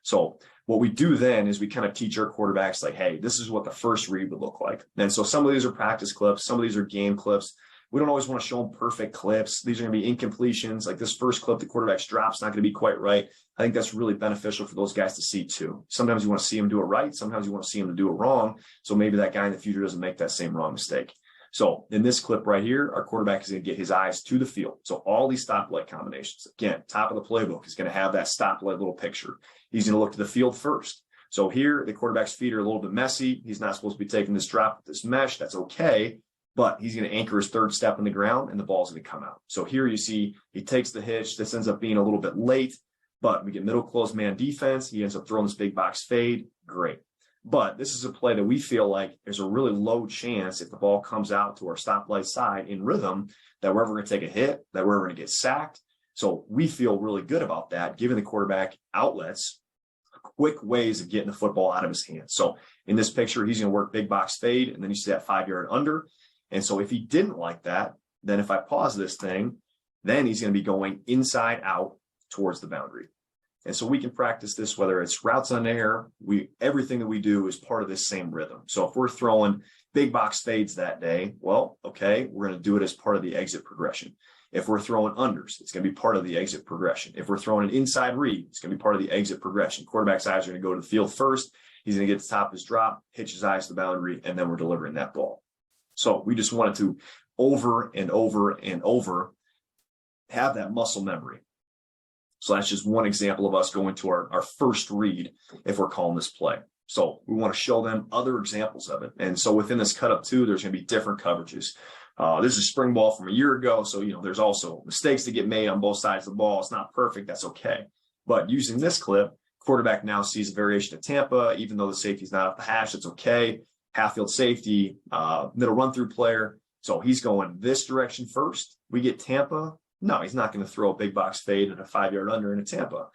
So what we do then is we kind of teach our quarterbacks like, hey, this is what the first read would look like. And so some of these are practice clips, some of these are game clips. We don't always want to show them perfect clips. These are going to be incompletions. Like this first clip, the quarterback's drop's not going to be quite right. I think that's really beneficial for those guys to see too. Sometimes you want to see them do it right. Sometimes you want to see them to do it wrong. So maybe that guy in the future doesn't make that same wrong mistake. So in this clip right here, our quarterback is going to get his eyes to the field. So all these stoplight combinations, again, top of the playbook is going to have that stoplight little picture. He's going to look to the field first. So here, the quarterback's feet are a little bit messy. He's not supposed to be taking this drop with this mesh. That's okay. But he's going to anchor his third step in the ground and the ball's going to come out. So here you see he takes the hitch. This ends up being a little bit late, but we get middle closed man defense. He ends up throwing this big box fade. Great. But this is a play that we feel like there's a really low chance if the ball comes out to our stoplight side in rhythm that we're ever going to take a hit, that we're ever going to get sacked. So we feel really good about that, giving the quarterback outlets, quick ways of getting the football out of his hands. So in this picture, he's going to work big box fade, and then you see that 5-yard under. And so if he didn't like that, then if I pause this thing, then he's going to be going inside out towards the boundary. And so we can practice this, whether it's routes on air, everything that we do is part of this same rhythm. So if we're throwing big box fades that day, well, okay, we're going to do it as part of the exit progression. If we're throwing unders, it's going to be part of the exit progression. If we're throwing an inside read, it's going to be part of the exit progression. Quarterback's eyes are going to go to the field first. He's going to get to the top of his drop, hitch his eyes to the boundary, and then we're delivering that ball. So we just wanted to over and over and over have that muscle memory. So that's just one example of us going to our first read if we're calling this play. So we want to show them other examples of it. And so within this cut up too, there's going to be different coverages. This is spring ball from a year ago. So, there's also mistakes that get made on both sides of the ball. It's not perfect. That's okay. But using this clip, quarterback now sees a variation of Tampa, even though the safety's not up the hash, it's okay. Half field safety, middle run through player. So he's going this direction first. We get Tampa. No, he's not going to throw a big box fade at a 5-yard under into Tampa.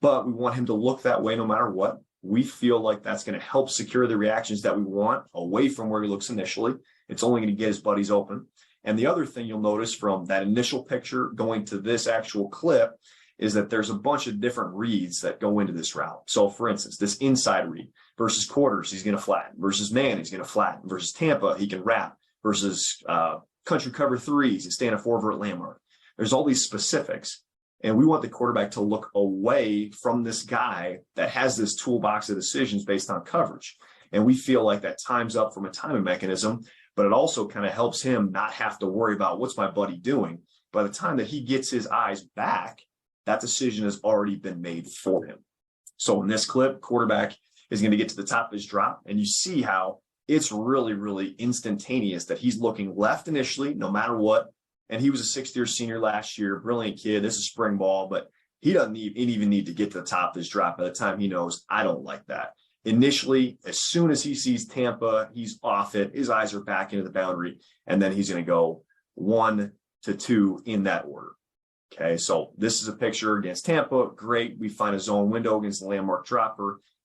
But we want him to look that way no matter what. We feel like that's going to help secure the reactions that we want away from where he looks initially. It's only going to get his buddies open. And the other thing you'll notice from that initial picture going to this actual clip is that there's a bunch of different reads that go into this route. So for instance, this inside read versus quarters, he's going to flatten, versus man, he's going to flatten, versus Tampa, he can wrap, versus country cover threes, he's staying a 4-vert landmark. There's all these specifics, and we want the quarterback to look away from this guy that has this toolbox of decisions based on coverage. And we feel like that times up from a timing mechanism, but it also kind of helps him not have to worry about what's my buddy doing. By the time that he gets his eyes back, that decision has already been made for him. So in this clip, quarterback is going to get to the top of his drop, and you see how it's really, really instantaneous that he's looking left initially, no matter what. And he was a 6th-year senior last year, brilliant kid. This is spring ball, but he doesn't even need to get to the top of his drop by the time he knows, I don't like that. Initially, as soon as he sees Tampa, he's off it. His eyes are back into the boundary, and then he's going to go 1 to 2 in that order. Okay, so this is a picture against Tampa. Great. We find a zone window against the landmark dropper.